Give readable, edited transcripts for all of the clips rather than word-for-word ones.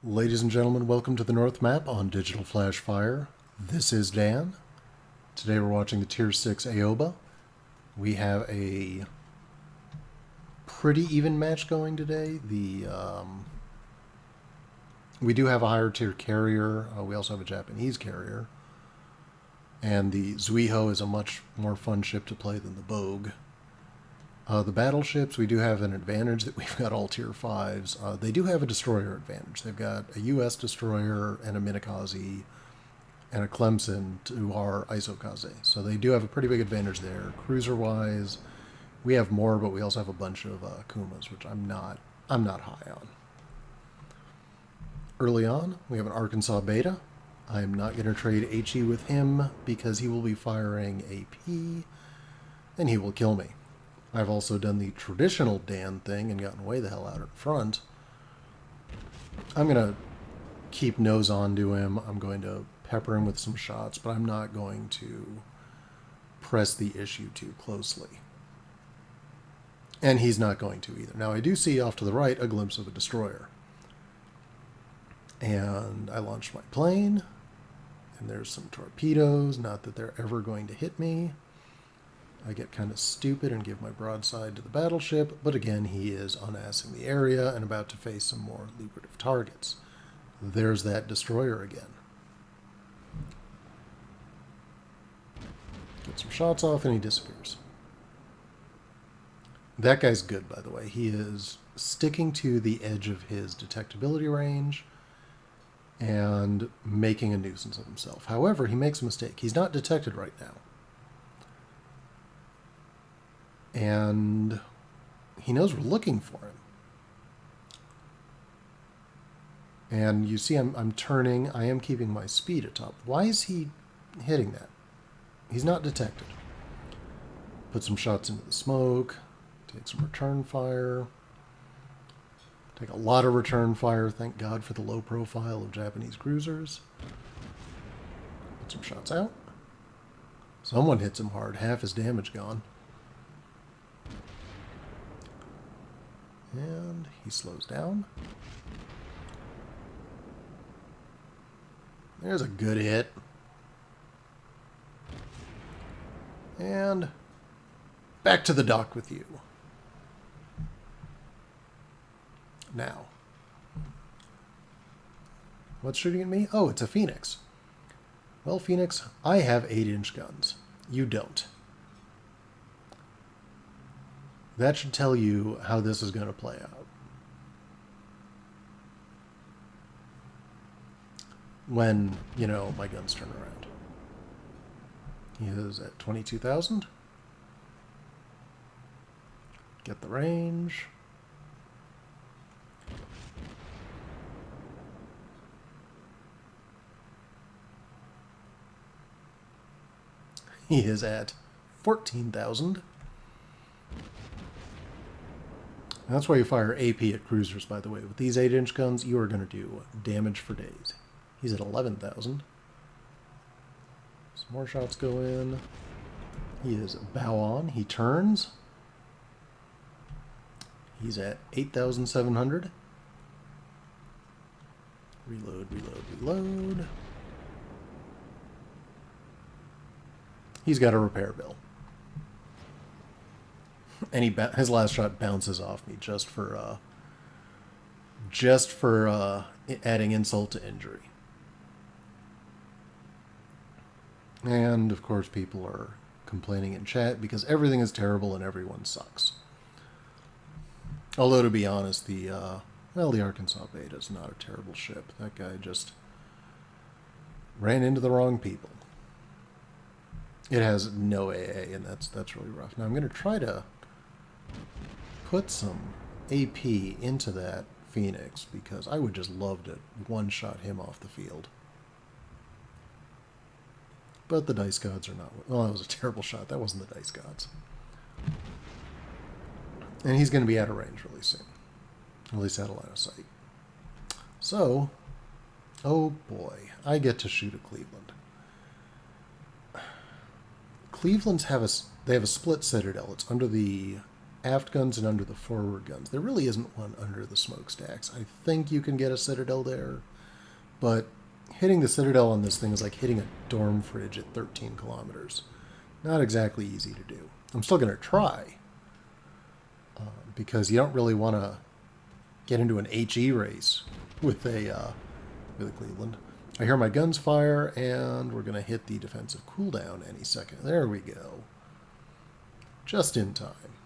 Ladies and gentlemen, welcome to the North Map on Digital.Flash.Fire. This is Dan. Today we're watching the Tier 6 Aoba. We have a pretty even match going today. We do have a higher tier carrier. We also have a Japanese carrier. And the Zuiho is a much more fun ship to play than the Bogue. The battleships, we do have an advantage that we've got all tier 5s. They do have a destroyer advantage. They've got a US destroyer and a Minakaze and a Clemson to our Isokaze. So they do have a pretty big advantage there. Cruiser-wise, we have more, but we also have a bunch of Kumas, which I'm not high on. Early on, we have an Arkansas Beta. I'm not going to trade HE with him because he will be firing AP and he will kill me. I've also done the traditional Dan thing and gotten way the hell out in front. I'm going to keep nose on to him. I'm going to pepper him with some shots, but I'm not going to press the issue too closely. And he's not going to either. Now, I do see off to the right a glimpse of a destroyer. And I launched my plane, and there's some torpedoes. Not that they're ever going to hit me. I get kind of stupid and give my broadside to the battleship, but again, he is unassing the area and about to face some more lucrative targets. There's that destroyer again. Get some shots off and he disappears. That guy's good, by the way. He is sticking to the edge of his detectability range and making a nuisance of himself. However, he makes a mistake. He's not detected right now. And he knows we're looking for him. And you see I'm turning. I am keeping my speed at top. Why is he hitting that? He's not detected. Put some shots into the smoke. Take some return fire. Take a lot of return fire. Thank God for the low profile of Japanese cruisers. Put some shots out. Someone hits him hard. Half his damage gone. And he slows down. There's a good hit. And back to the dock with you. Now. What's shooting at me? Oh, it's a Phoenix. Well, Phoenix, I have 8-inch guns. You don't. That should tell you how this is going to play out. When, my guns turn around. He is at 22,000. Get the range. He is at 14,000. That's why you fire AP at cruisers, by the way. With these 8-inch guns, you are going to do damage for days. He's at 11,000. Some more shots go in. He is bow on. He turns. He's at 8,700. Reload, reload, reload. He's got a repair bill. And his last shot bounces off me just for adding insult to injury. And of course, people are complaining in chat because everything is terrible and everyone sucks. Although to be honest, the Arkansas Beta is not a terrible ship. That guy just ran into the wrong people. It has no AA, and that's really rough. Now I'm going to try to put some AP into that Phoenix because I would just love to one-shot him off the field. But the dice gods are not... Well, that was a terrible shot. That wasn't the dice gods. And he's going to be out of range really soon. At least out of line of sight. So, oh boy, I get to shoot at Cleveland. Cleveland's have a split citadel. It's under the aft guns and under the forward guns. There really isn't one under the smokestacks. I think you can get a Citadel there, but hitting the Citadel on this thing is like hitting a dorm fridge at 13 kilometers. Not exactly easy to do. I'm still going to try, because you don't really want to get into an HE race with a Cleveland. I hear my guns fire, and we're going to hit the defensive cooldown any second. There we go. Just in time.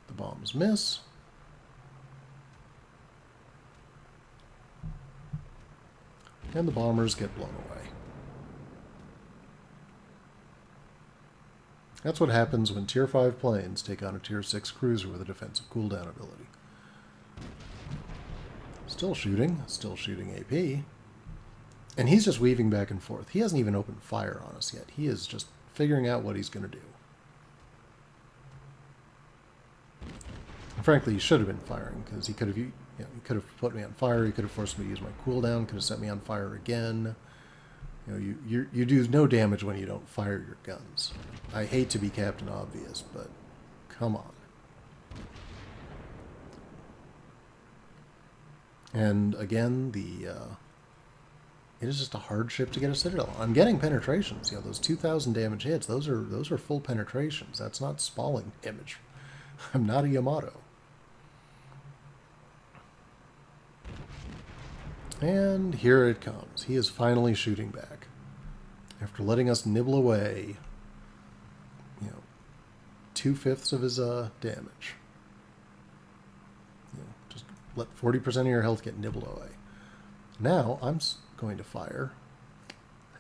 The bombs miss. And the bombers get blown away. That's what happens when Tier 5 planes take on a Tier 6 cruiser with a defensive cooldown ability. Still shooting AP. And he's just weaving back and forth. He hasn't even opened fire on us yet. He is just figuring out what he's going to do. And frankly, he should have been firing, because he could have, he could have put me on fire. He could have forced me to use my cooldown. Could have set me on fire again. You do no damage when you don't fire your guns. I hate to be Captain Obvious, but come on. And again, it is just a hardship to get a Citadel. I'm getting penetrations. Those 2,000 damage hits. Those are full penetrations. That's not spalling damage. I'm not a Yamato. And here it comes. He is finally shooting back. After letting us nibble away, 2/5 of his damage. Just let 40% of your health get nibbled away. Now I'm going to fire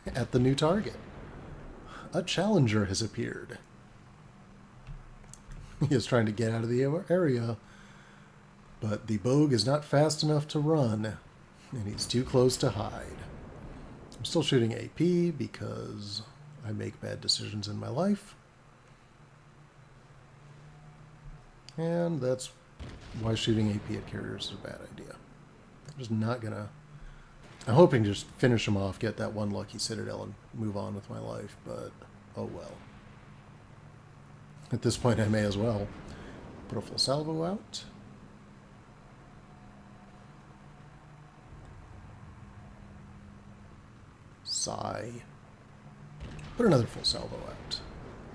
at the new target. A challenger has appeared. He is trying to get out of the area, but the Bogue is not fast enough to run, and he's too close to hide. I'm still shooting AP because I make bad decisions in my life. And that's why shooting AP at carriers is a bad idea. I'm just not gonna... I'm hoping to just finish him off, get that one lucky Citadel, and move on with my life, but oh well. At this point, I may as well put a full salvo out. Sigh. Put another full salvo out.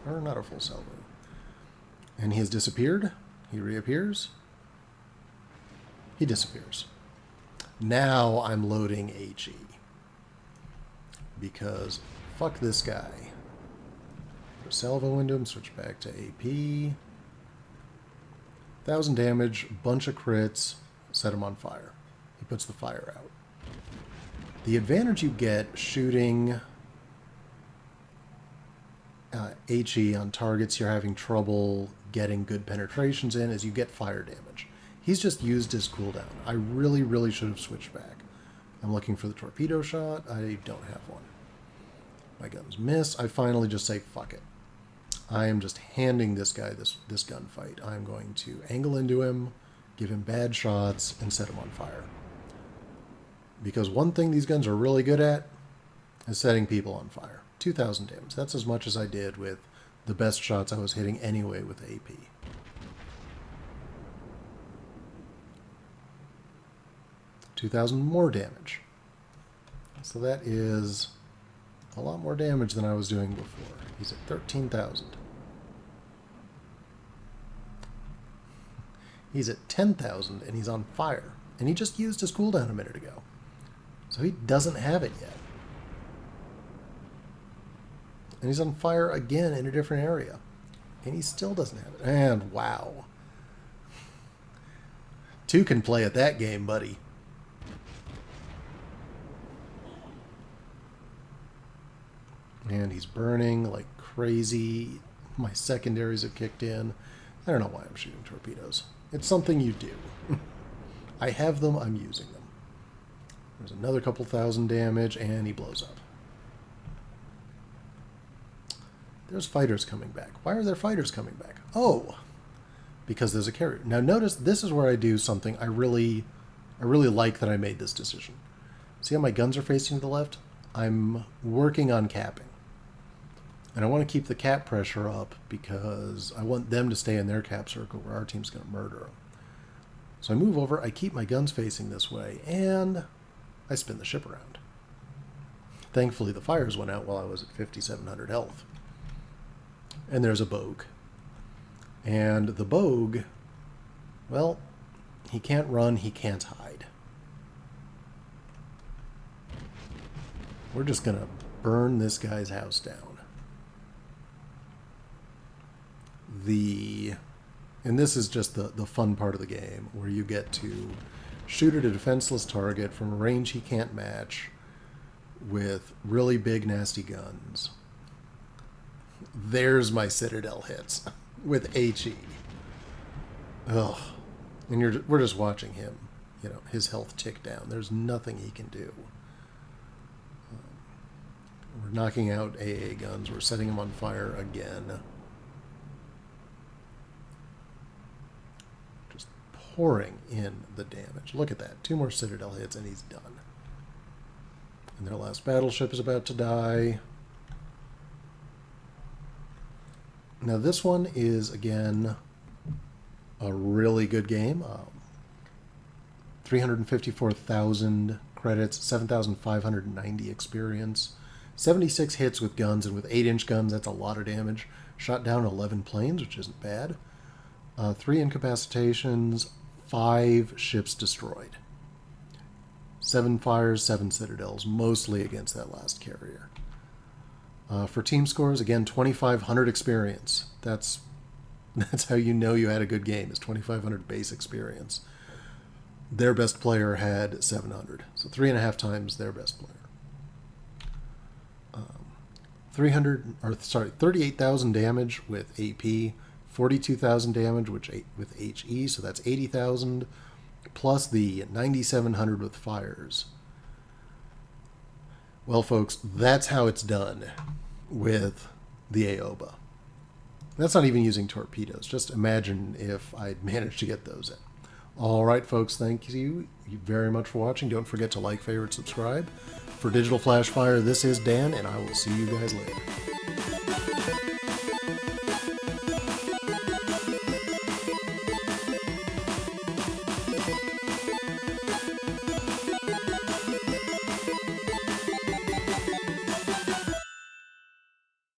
Or not a full salvo. And he has disappeared. He reappears. He disappears. Now I'm loading HE. Because fuck this guy. Put a salvo into him, switch back to AP. 1,000 damage, bunch of crits, set him on fire. He puts the fire out. The advantage you get shooting HE on targets you're having trouble getting good penetrations in is you get fire damage. He's just used his cooldown. I really, really should have switched back. I'm looking for the torpedo shot. I don't have one. My guns miss. I finally just say, fuck it. I am just handing this guy this gunfight. I'm going to angle into him, give him bad shots, and set him on fire. Because one thing these guns are really good at is setting people on fire. 2,000 damage. That's as much as I did with the best shots I was hitting anyway with AP. $2,000 more damage. So that is a lot more damage than I was doing before. He's at 13,000. He's at 10,000 and he's on fire. And he just used his cooldown a minute ago. So he doesn't have it yet. And he's on fire again in a different area. And he still doesn't have it. And wow. 2 can play at that game, buddy. And he's burning like crazy. My secondaries have kicked in. I don't know why I'm shooting torpedoes. It's something you do. I have them, I'm using them. There's another couple thousand damage, and he blows up. There's fighters coming back. Why are there fighters coming back? Oh, because there's a carrier. Now notice this is where I do something I really like that I made this decision. See how my guns are facing to the left? I'm working on capping. And I want to keep the cap pressure up because I want them to stay in their cap circle where our team's going to murder them. So I move over, I keep my guns facing this way, and I spin the ship around. Thankfully, the fires went out while I was at 5,700 health. And there's a Bogue. And the Bogue, well, he can't run, he can't hide. We're just going to burn this guy's house down. And this is just the fun part of the game, where you get to shoot at a defenseless target from a range he can't match with really big, nasty guns. There's my Citadel hits with HE. Ugh. And we're just watching him, his health tick down. There's nothing he can do. We're knocking out AA guns. We're setting them on fire again. Just pouring in the damage. Look at that. 2 more Citadel hits and he's done. And their last battleship is about to die. Now this one is, again, a really good game. 354,000 credits, 7,590 experience, 76 hits with guns, and with 8-inch guns, that's a lot of damage. Shot down 11 planes, which isn't bad. 3 incapacitations, 5 ships destroyed. 7 fires, 7 citadels, mostly against that last carrier. For team scores, again, 2,500 experience. That's how you know you had a good game, is 2,500 base experience. Their best player had 700, so 3.5 times their best player. 38,000 damage with AP, 42,000 damage with HE, so that's 80,000, plus the 9,700 with fires. Well, folks, that's how it's done with the Aoba. That's not even using torpedoes. Just imagine if I'd managed to get those in. All right, folks, thank you very much for watching. Don't forget to like, favorite, subscribe. For Digital.Flash.Fire, this is Dan, and I will see you guys later.